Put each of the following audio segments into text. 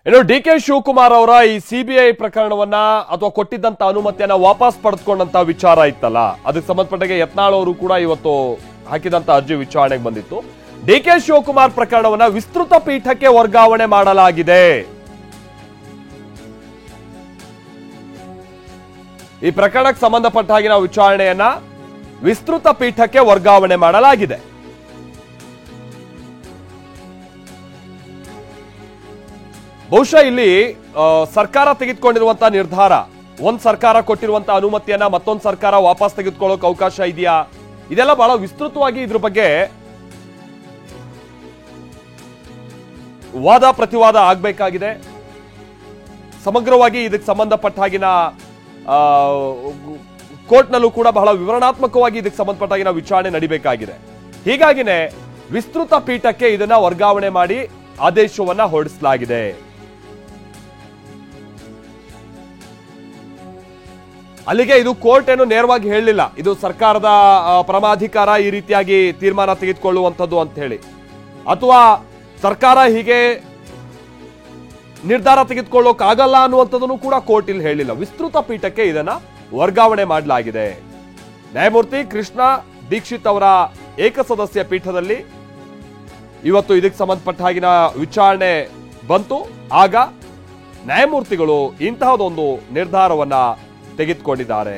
ಇನ್ನು ಡಿ.ಕೆ. ಶಿವಕುಮಾರ್ ಅವರ ಈ ಸಿಬಿಐ ಪ್ರಕರಣವನ್ನ ಅಥವಾ ಕೊಟ್ಟಿದ್ದಂತ ಅನುಮತಿಯನ್ನ ವಾಪಸ್ ಪಡೆದುಕೊಂಡಂತ ವಿಚಾರ ಇತ್ತಲ್ಲ, ಅದಕ್ಕೆ ಸಂಬಂಧಪಟ್ಟಾಗೆ ಯತ್ನಾಳ್ ಅವರು ಕೂಡ ಇವತ್ತು ಹಾಕಿದಂತ ಅರ್ಜಿ ವಿಚಾರಣೆಗೆ ಬಂದಿತ್ತು. ಡಿ.ಕೆ. ಶಿವಕುಮಾರ್ ಪ್ರಕರಣವನ್ನ ವಿಸ್ತೃತ ಪೀಠಕ್ಕೆ ವರ್ಗಾವಣೆ ಮಾಡಲಾಗಿದೆ. ಈ ಪ್ರಕರಣಕ್ಕೆ ಸಂಬಂಧಪಟ್ಟ ಹಾಗಿನ ವಿಚಾರಣೆಯನ್ನ ವಿಸ್ತೃತ ಪೀಠಕ್ಕೆ ವರ್ಗಾವಣೆ ಮಾಡಲಾಗಿದೆ. ಬಹುಶಃ ಇಲ್ಲಿ ಸರ್ಕಾರ ತೆಗೆದುಕೊಂಡಿರುವಂತಹ ನಿರ್ಧಾರ, ಒಂದ್ ಸರ್ಕಾರ ಕೊಟ್ಟಿರುವಂತಹ ಅನುಮತಿಯನ್ನ ಮತ್ತೊಂದು ಸರ್ಕಾರ ವಾಪಸ್ ತೆಗೆದುಕೊಳ್ಳೋಕೆ ಅವಕಾಶ ಇದೆಯಾ, ಇದೆಲ್ಲ ಬಹಳ ವಿಸ್ತೃತವಾಗಿ ಇದ್ರ ಬಗ್ಗೆ ವಾದ ಪ್ರತಿವಾದ ಆಗ್ಬೇಕಾಗಿದೆ. ಸಮಗ್ರವಾಗಿ ಇದಕ್ಕೆ ಸಂಬಂಧಪಟ್ಟ ಹಾಗಿನ ಕೋರ್ಟ್ನಲ್ಲೂ ಕೂಡ ಬಹಳ ವಿವರಣಾತ್ಮಕವಾಗಿ ಇದಕ್ಕೆ ಸಂಬಂಧಪಟ್ಟ ಹಾಗಿನ ವಿಚಾರಣೆ ನಡಿಬೇಕಾಗಿದೆ. ಹೀಗಾಗಿನೇ ವಿಸ್ತೃತ ಪೀಠಕ್ಕೆ ಇದನ್ನ ವರ್ಗಾವಣೆ ಮಾಡಿ ಆದೇಶವನ್ನ ಹೊರಡಿಸಲಾಗಿದೆ. ಅಲ್ಲಿಗೆ ಇದು ಕೋರ್ಟ್ ಏನು ನೇರವಾಗಿ ಹೇಳಲಿಲ್ಲ, ಇದು ಸರ್ಕಾರದ ಪರಮಾಧಿಕಾರ ಈ ರೀತಿಯಾಗಿ ತೀರ್ಮಾನ ತೆಗೆದುಕೊಳ್ಳುವಂಥದ್ದು ಅಂತ ಹೇಳಿ, ಅಥವಾ ಸರ್ಕಾರ ಹೀಗೆ ನಿರ್ಧಾರ ತೆಗೆದುಕೊಳ್ಳೋಕ್ಕಾಗಲ್ಲ ಅನ್ನುವಂಥದ್ದನ್ನು ಕೂಡ ಕೋರ್ಟ್ ಇಲ್ಲಿ ಹೇಳಿಲ್ಲ. ವಿಸ್ತೃತ ಪೀಠಕ್ಕೆ ಇದನ್ನ ವರ್ಗಾವಣೆ ಮಾಡಲಾಗಿದೆ. ನ್ಯಾಯಮೂರ್ತಿ ಕೃಷ್ಣ ದೀಕ್ಷಿತ್ ಅವರ ಏಕಸದಸ್ಯ ಪೀಠದಲ್ಲಿ ಇವತ್ತು ಇದಕ್ಕೆ ಸಂಬಂಧಪಟ್ಟ ಹಾಗಿನ ವಿಚಾರಣೆ ಬಂತು. ಆಗ ನ್ಯಾಯಮೂರ್ತಿಗಳು ಇಂತಹದೊಂದು ನಿರ್ಧಾರವನ್ನ ತೆಗೆದುಕೊಂಡಿದ್ದಾರೆ.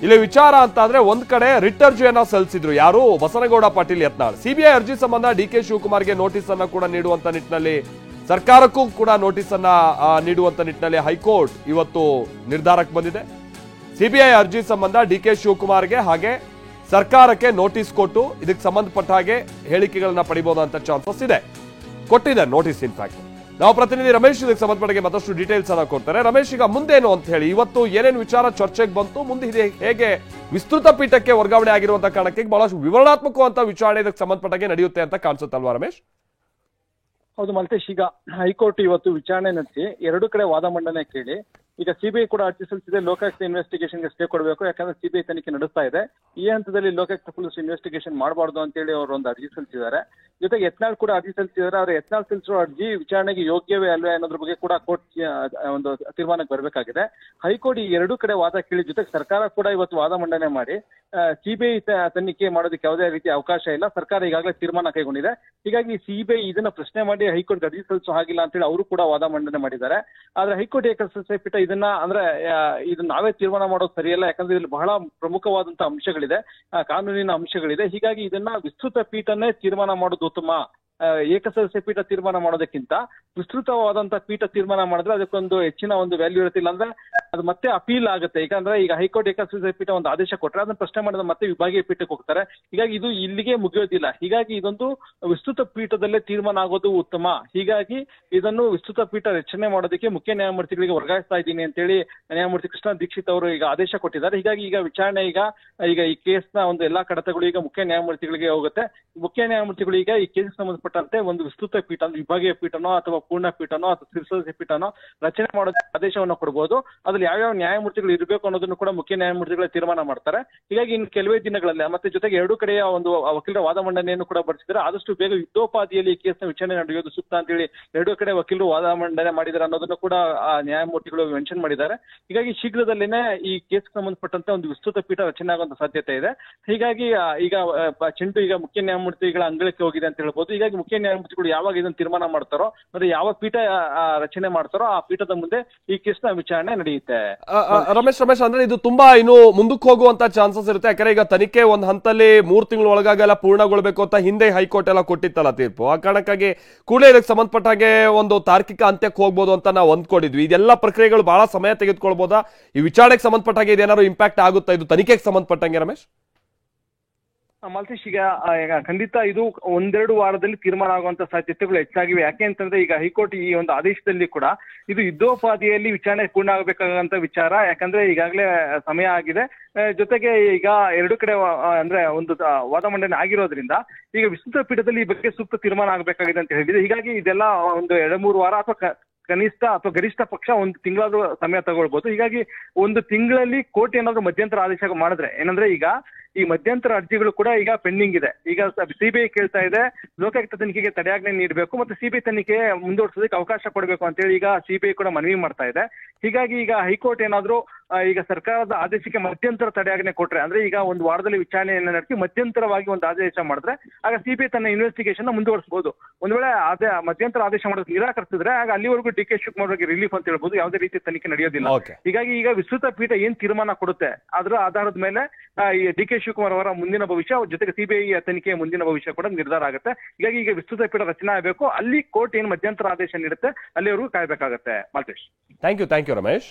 ಇಲ್ಲಿ ವಿಚಾರ ಅಂತ ಅಂದ್ರೆ ಒಂದ್ ಕಡೆ ರಿಟ್ ಅರ್ಜಿಯನ್ನ ಸಲ್ಲಿಸಿದ್ರು ಯಾರು, ಬಸನಗೌಡ ಪಾಟೀಲ್ ಯತ್ನಾಳ್. ಸಿಬಿಐ ಅರ್ಜಿ ಸಂಬಂಧ ಡಿ.ಕೆ. ಶಿವಕುಮಾರ್ಗೆ ನೋಟಿಸ್ ಅನ್ನ ಕೂಡ ನೀಡುವಂತ ನಿಟ್ಟಿನಲ್ಲಿ, ಸರ್ಕಾರಕ್ಕೂ ಕೂಡ ನೋಟಿಸ್ ಅನ್ನ ನೀಡುವಂತ ನಿಟ್ಟಿನಲ್ಲಿ ಹೈಕೋರ್ಟ್ ಇವತ್ತು ನಿರ್ಧಾರಕ್ಕೆ ಬಂದಿದೆ. ಸಿಬಿಐ ಅರ್ಜಿ ಸಂಬಂಧ ಡಿ.ಕೆ. ಶಿವಕುಮಾರ್ಗೆ ಹಾಗೆ ಸರ್ಕಾರಕ್ಕೆ ನೋಟಿಸ್ ಕೊಟ್ಟು ಇದಕ್ಕೆ ಸಂಬಂಧಪಟ್ಟ ಹಾಗೆ ಹೇಳಿಕೆಗಳನ್ನ ಪಡಿಬಹುದಂತ ಚಾನ್ಸಸ್ ಇದೆ, ಕೊಟ್ಟಿದೆ ನೋಟಿಸ್. ಇನ್ಫ್ಯಾಕ್ಟ್ ನಾವು ಪ್ರತಿನಿಧಿ ರಮೇಶ್ ಇದಕ್ಕೆ ಸಂಬಂಧಪಟ್ಟ ಮತ್ತಷ್ಟು ಡೀಟೇಲ್ಸ್ ಅನ್ನ ಕೊಡ್ತಾರೆ. ರಮೇಶ್, ಈಗ ಮುಂದೇನು ಅಂತ ಹೇಳಿ, ಇವತ್ತು ಏನೇನು ವಿಚಾರ ಚರ್ಚೆಗೆ ಬಂತು, ಮುಂದೆ ಇದೆ ಹೇಗೆ ವಿಸ್ತೃತ ಪೀಠಕ್ಕೆ ವರ್ಗಾವಣೆ ಆಗಿರುವಂತಹ ಕಾರಣಕ್ಕೆ ಬಹಳಷ್ಟು ವಿವರಣಾತ್ಮಕವಂತ ವಿಚಾರಣೆ ಇದಕ್ಕೆ ಸಂಬಂಧಪಟ್ಟಾಗೆ ನಡೆಯುತ್ತೆ ಅಂತ ಕಾಣಿಸುತ್ತಲ್ವಾ ರಮೇಶ್? ಹೌದು ಮಲ್ತೇಶ್, ಈಗ ಹೈಕೋರ್ಟ್ ಇವತ್ತು ವಿಚಾರಣೆ ನಡೆಸಿ ಎರಡು ಕಡೆ ವಾದ ಮಂಡನೆ ಕೇಳಿ ಈಗ ಸಿಬಿಐ ಕೂಡ ಅರ್ಜಿ ಸಲ್ಲಿಸಿದೆ. ಲೋಕಾಯುಕ್ತ ಇನ್ವೆಸ್ಟಿಗೇಷನ್ಗೆ ಸ್ಟೇ ಕೊಡಬೇಕು, ಯಾಕಂದ್ರೆ ಸಿಬಿಐ ತನಿಖೆ ನಡೆಸ್ತಾ ಇದೆ. ಈ ಹಂತದಲ್ಲಿ ಲೋಕಾಯುಕ್ತ ಪೊಲೀಸ್ ಇನ್ವೆಸ್ಟಿಗೇಷನ್ ಮಾಡಬಾರ್ದು ಅಂತೇಳಿ ಅವರು ಒಂದು ಅರ್ಜಿ ಸಲ್ಲಿಸಿದ್ದಾರೆ. ಜೊತೆಗೆ ಯತ್ನಾಳ್ ಕೂಡ ಅರ್ಜಿ ಸಲ್ಲಿಸಿದ್ದಾರೆ. ಅವರು ಯತ್ನಾಳ್ ಸಲ್ಲಿಸಿರೋ ಅರ್ಜಿ ವಿಚಾರಣೆಗೆ ಯೋಗ್ಯವೇ ಅಲ್ವೇ ಅನ್ನೋದ್ರ ಬಗ್ಗೆ ಕೂಡ ಕೋರ್ಟ್ ಒಂದು ತೀರ್ಮಾನಕ್ಕೆ ಬರಬೇಕಾಗಿದೆ. ಹೈಕೋರ್ಟ್ ಈ ಎರಡೂ ಕಡೆ ವಾದ ಕೇಳಿ ಜೊತೆಗೆ ಸರ್ಕಾರ ಕೂಡ ಇವತ್ತು ವಾದ ಮಂಡನೆ ಮಾಡಿ ಸಿಬಿಐ ತನಿಖೆ ಮಾಡೋದಕ್ಕೆ ಯಾವುದೇ ರೀತಿಯ ಅವಕಾಶ ಇಲ್ಲ, ಸರ್ಕಾರ ಈಗಾಗಲೇ ತೀರ್ಮಾನ ಕೈಗೊಂಡಿದೆ. ಹೀಗಾಗಿ ಸಿಬಿಐ ಇದನ್ನ ಪ್ರಶ್ನೆ ಮಾಡಿ ಹೈಕೋರ್ಟ್ ಅರ್ಜಿ ಸಲ್ಲಿಸೋ ಹಾಗಿಲ್ಲ ಅಂತೇಳಿ ಅವರು ಕೂಡ ವಾದ ಮಂಡನೆ ಮಾಡಿದ್ದಾರೆ. ಆದ್ರೆ ಹೈಕೋರ್ಟ್ ಏಕಸದಸ್ಯ ಪೀಠ ಇದನ್ನ ಅಂದ್ರೆ ಇದನ್ನ ನಾವೇ ತೀರ್ಮಾನ ಮಾಡೋದು ಸರಿಯಲ್ಲ, ಯಾಕಂದ್ರೆ ಇಲ್ಲಿ ಬಹಳ ಪ್ರಮುಖವಾದಂತಹ ಅಂಶಗಳಿದೆ, ಕಾನೂನಿನ ಅಂಶಗಳಿದೆ. ಹೀಗಾಗಿ ಇದನ್ನ ವಿಸ್ತೃತ ಪೀಠನೇ ತೀರ್ಮಾನ ಮಾಡೋದು ಉತ್ತಮ. ಏಕಸದಸ್ಯ ಪೀಠ ತೀರ್ಮಾನ ಮಾಡೋದಕ್ಕಿಂತ ವಿಸ್ತೃತವಾದಂತಹ ಪೀಠ ತೀರ್ಮಾನ ಮಾಡಿದ್ರೆ ಅದಕ್ಕೊಂದು ಹೆಚ್ಚಿನ ಒಂದು ವ್ಯಾಲ್ಯೂ ಇರುತ್ತಿಲ್ಲ, ಅಂದ್ರೆ ಅದು ಮತ್ತೆ ಅಪೀಲ್ ಆಗುತ್ತೆ. ಯಾಕಂದ್ರೆ ಈಗ ಹೈಕೋರ್ಟ್ ಏಕಸದಸ್ಯ ಪೀಠ ಒಂದು ಆದೇಶ ಕೊಟ್ಟರೆ ಅದನ್ನ ಪ್ರಶ್ನೆ ಮಾಡಿದ್ರೆ ಮತ್ತೆ ವಿಭಾಗೀಯ ಪೀಠಕ್ಕೆ ಹೋಗ್ತಾರೆ. ಹೀಗಾಗಿ ಇದು ಇಲ್ಲಿಗೆ ಮುಗಿಯೋದಿಲ್ಲ. ಹೀಗಾಗಿ ಇದೊಂದು ವಿಸ್ತೃತ ಪೀಠದಲ್ಲೇ ತೀರ್ಮಾನ ಆಗೋದು ಉತ್ತಮ. ಹೀಗಾಗಿ ಇದನ್ನು ವಿಸ್ತೃತ ಪೀಠ ರಚನೆ ಮಾಡೋದಕ್ಕೆ ಮುಖ್ಯ ನ್ಯಾಯಮೂರ್ತಿಗಳಿಗೆ ವರ್ಗಾಯಿಸ್ತಾ ಇದ್ದೀನಿ ಅಂತೇಳಿ ನ್ಯಾಯಮೂರ್ತಿ ಕೃಷ್ಣ ದೀಕ್ಷಿತ್ ಅವರು ಈಗ ಆದೇಶ ಕೊಟ್ಟಿದ್ದಾರೆ. ಹೀಗಾಗಿ ಈಗ ವಿಚಾರಣೆ ಈಗ ಈ ಕೇಸ್ನ ಒಂದು ಎಲ್ಲಾ ಕಡತಗಳು ಈಗ ಮುಖ್ಯ ನ್ಯಾಯಮೂರ್ತಿಗಳಿಗೆ ಹೋಗುತ್ತೆ. ಮುಖ್ಯ ನ್ಯಾಯಮೂರ್ತಿಗಳು ಈಗ ಈ ಕೇಸ್ ಸಂಬಂಧಪಟ್ಟಂತೆ ಒಂದು ವಿಸ್ತೃತ ಪೀಠ, ವಿಭಾಗೀಯ ಪೀಠನೋ ಅಥವಾ ಪೂರ್ಣ ಪೀಠನೋ ಅಥವಾ ತ್ರಿಸದಸ್ಯ ಪೀಠನೋ ರಚನೆ ಮಾಡೋದಕ್ಕೆ ಆದೇಶವನ್ನು ಕೊಡಬಹುದು. ಅದ್ರಲ್ಲಿ ಯಾವ್ಯಾವ ನ್ಯಾಯಮೂರ್ತಿಗಳು ಇರಬೇಕು ಅನ್ನೋದನ್ನು ಕೂಡ ಮುಖ್ಯ ನ್ಯಾಯಮೂರ್ತಿಗಳೇ ತೀರ್ಮಾನ ಮಾಡ್ತಾರೆ. ಹೀಗಾಗಿ ಇನ್ನು ಕೆಲವೇ ದಿನಗಳಲ್ಲಿ ಮತ್ತೆ ಜೊತೆಗೆ ಎರಡು ಕಡೆಯ ಒಂದು ವಕೀಲರ ವಾದ ಮಂಡನೆಯನ್ನು ಕೂಡ ಬರೆಸಿದ್ದಾರೆ. ಆದಷ್ಟು ಬೇಗ ಯುದ್ಧೋಪಾದಿಯಲ್ಲಿ ಈ ಕೇಸ್ನ ವಿಚಾರಣೆ ನಡೆಯೋದು ಸೂಕ್ತ ಅಂತೇಳಿ ಎರಡು ಕಡೆ ವಕೀಲರು ವಾದ ಮಂಡನೆ ಮಾಡಿದ್ದಾರೆ ಅನ್ನೋದನ್ನು ಕೂಡ ನ್ಯಾಯಮೂರ್ತಿಗಳು ಮೆನ್ಷನ್ ಮಾಡಿದ್ದಾರೆ. ಹೀಗಾಗಿ ಶೀಘ್ರದಲ್ಲೇನೆ ಈ ಕೇಸ್ ಸಂಬಂಧಪಟ್ಟಂತೆ ಒಂದು ವಿಸ್ತೃತ ಪೀಠ ರಚನೆ ಆಗುವಂತ ಸಾಧ್ಯತೆ ಇದೆ. ಹೀಗಾಗಿ ಈಗ ಚೆಂಡು ಈಗ ಮುಖ್ಯ ನ್ಯಾಯಮೂರ್ತಿಗಳ ಅಂಗಳಕ್ಕೆ ಹೋಗಿದೆ ಅಂತ ಹೇಳ್ಬೋದು. ಹೀಗಾಗಿ ಮುಖ್ಯ ನ್ಯಾಯಮೂರ್ತಿಗಳು ಯಾವಾಗ ಇದನ್ನು ತೀರ್ಮಾನ ಮಾಡ್ತಾರೋ ಮತ್ತೆ ಯಾವ ಪೀಠ ರಚನೆ ಮಾಡ್ತಾರೋ ಆ ಪೀಠದ ಮುಂದೆ ಈ ಕೇಸ್ನ ವಿಚಾರಣೆ ನಡೆಯುತ್ತೆ. ರಮೇಶ್, ಅಂದ್ರೆ ಇದು ತುಂಬಾ ಇನ್ನು ಮುಂದಕ್ಕೆ ಹೋಗುವಂತ ಚಾನ್ಸಸ್ ಇರುತ್ತೆ. ಯಾಕಂದ್ರೆ ಈಗ ತನಿಖೆ ಒಂದ್ ಹಂತಲ್ಲಿ 3 ತಿಂಗಳ ಒಳಗಾಗೆಲ್ಲ ಪೂರ್ಣಗೊಳ್ಬೇಕು ಅಂತ ಹಿಂದೆ ಹೈಕೋರ್ಟ್ ಎಲ್ಲ ಕೊಟ್ಟಿತ್ತಲ್ಲ ತೀರ್ಪು. ಆ ಕಾರಣಕ್ಕಾಗಿ ಕೂಡಲೇ ಇದಕ್ಕೆ ಸಂಬಂಧಪಟ್ಟ ಹಾಗೆ ಒಂದು ತಾರ್ಕಿಕ ಅಂತ್ಯಕ್ಕೆ ಹೋಗ್ಬೋದು ಅಂತ ನಾವು ಅಂದ್ಕೊಂಡಿದ್ವಿ. ಇದೆಲ್ಲ ಪ್ರಕ್ರಿಯೆಗಳು ಬಹಳ ಸಮಯ ತೆಗೆದುಕೊಳ್ಬೋದಾ? ಈ ವಿಚಾರಣೆಗೆ ಸಂಬಂಧಪಟ್ಟ ಹಾಗೆ ಇದೇನಾದ್ರು ಇಂಪ್ಯಾಕ್ಟ್ ಆಗುತ್ತಾ ಇದು ತನಿಖೆಗೆ ಸಂಬಂಧಪಟ್ಟಂಗೆ ರಮೇಶ್? ಮಲ್ತೇಶ್, ಈಗ ಖಂಡಿತ ಇದು ಒಂದೆರಡು ವಾರದಲ್ಲಿ ತೀರ್ಮಾನ ಆಗುವಂತ ಸಾಧ್ಯತೆಗಳು ಹೆಚ್ಚಾಗಿವೆ. ಯಾಕೆ ಅಂತಂದ್ರೆ ಈಗ ಹೈಕೋರ್ಟ್ ಈ ಒಂದು ಆದೇಶದಲ್ಲಿ ಕೂಡ ಇದು ಯುದ್ಧೋಪಾದಿಯಲ್ಲಿ ವಿಚಾರಣೆ ಪೂರ್ಣ ಆಗಬೇಕಾದಂತ ವಿಚಾರ. ಯಾಕಂದ್ರೆ ಈಗಾಗಲೇ ಸಮಯ ಆಗಿದೆ. ಜೊತೆಗೆ ಈಗ ಎರಡು ಕಡೆ ಅಂದ್ರೆ ಒಂದು ವಾದ ಮಂಡನೆ ಆಗಿರೋದ್ರಿಂದ ಈಗ ವಿಸ್ತೃತ ಪೀಠದಲ್ಲಿ ಈ ಬಗ್ಗೆ ಸೂಕ್ತ ತೀರ್ಮಾನ ಆಗಬೇಕಾಗಿದೆ ಅಂತ ಹೇಳಿದೆ. ಹೀಗಾಗಿ ಇದೆಲ್ಲ ಒಂದು 2-3 ವಾರ ಅಥವಾ ಕನಿಷ್ಠ ಅಥವಾ ಗರಿಷ್ಠ ಪಕ್ಷ ಒಂದು ತಿಂಗಳಾದ್ರೂ ಸಮಯ ತಗೊಳ್ಬಹುದು. ಹೀಗಾಗಿ ಒಂದು ತಿಂಗಳಲ್ಲಿ ಕೋರ್ಟ್ ಏನಾದ್ರು ಮಧ್ಯಂತರ ಆದೇಶ ಮಾಡಿದ್ರೆ ಏನಂದ್ರೆ ಈಗ ಈ ಮಧ್ಯಂತರ ಅರ್ಜಿಗಳು ಕೂಡ ಈಗ ಪೆಂಡಿಂಗ್ ಇದೆ. ಈಗ ಸಿಬಿಐ ಕೇಳ್ತಾ ಇದೆ ಲೋಕಾಯುಕ್ತ ತನಿಖೆಗೆ ತಡೆಯಾಜ್ಞೆ ನೀಡಬೇಕು ಮತ್ತೆ ಸಿಬಿಐ ತನಿಖೆ ಮುಂದುವರಿಸೋದಕ್ಕೆ ಅವಕಾಶ ಕೊಡಬೇಕು ಅಂತ ಹೇಳಿ ಈಗ ಸಿಬಿಐ ಕೂಡ ಮನವಿ ಮಾಡ್ತಾ ಇದೆ. ಹೀಗಾಗಿ ಈಗ ಹೈಕೋರ್ಟ್ ಏನಾದ್ರೂ ಈಗ ಸರ್ಕಾರದ ಆದೇಶಕ್ಕೆ ಮಧ್ಯಂತರ ತಡೆಯಾಜ್ಞೆ ಕೊಟ್ರೆ, ಅಂದ್ರೆ ಈಗ ಒಂದು ವಾರದಲ್ಲಿ ವಿಚಾರಣೆಯನ್ನು ನಡೆಸಿ ಮಧ್ಯಂತರವಾಗಿ ಒಂದು ಆದೇಶ ಮಾಡಿದ್ರೆ ಆಗ ಸಿಬಿಐ ತನ್ನ ಇನ್ವೆಸ್ಟಿಗೇಷನ್ ಮುಂದುವರಿಸಬಹುದು. ಒಂದ್ ವೇಳೆ ಮಧ್ಯಂತರ ಆದೇಶ ಮಾಡೋದಕ್ಕೆ ನಿರಾಕರಿಸಿದ್ರೆ ಆಗ ಅಲ್ಲಿವರೆಗೂ ಡಿ ಕೆ ಶಿವಕುಮಾರ್ ಅವರಿಗೆ ರಿಲೀಫ್ ಅಂತ ಹೇಳ್ಬೋದು, ಯಾವುದೇ ರೀತಿ ತನಿಖೆ ನಡೆಯೋದಿಲ್ಲ. ಹೀಗಾಗಿ ಈಗ ವಿಸ್ತೃತ ಪೀಠ ಏನ್ ತೀರ್ಮಾನ ಕೊಡುತ್ತೆ ಅದರ ಆಧಾರದ ಮೇಲೆ ಈ ಡಿ ಕೆ ಶಿವಕುಮಾರ್ ಅವರ ಮುಂದಿನ ಭವಿಷ್ಯ ಜೊತೆಗೆ ಸಿಬಿಐ ತನಿಖೆಯ ಮುಂದಿನ ಭವಿಷ್ಯ ಕೂಡ ನಿರ್ಧಾರ ಆಗುತ್ತೆ. ಹೀಗಾಗಿ ಈಗ ವಿಸ್ತೃತ ಪೀಠ ರಚನೆ ಆಗಬೇಕು, ಅಲ್ಲಿ ಕೋರ್ಟ್ ಏನ್ ಮಧ್ಯಂತರ ಆದೇಶ ನೀಡುತ್ತೆ ಅಲ್ಲಿವರೆಗೂ ಕಾಯ್ಬೇಕಾಗತ್ತೆ. Maltesh, thank you Ramesh.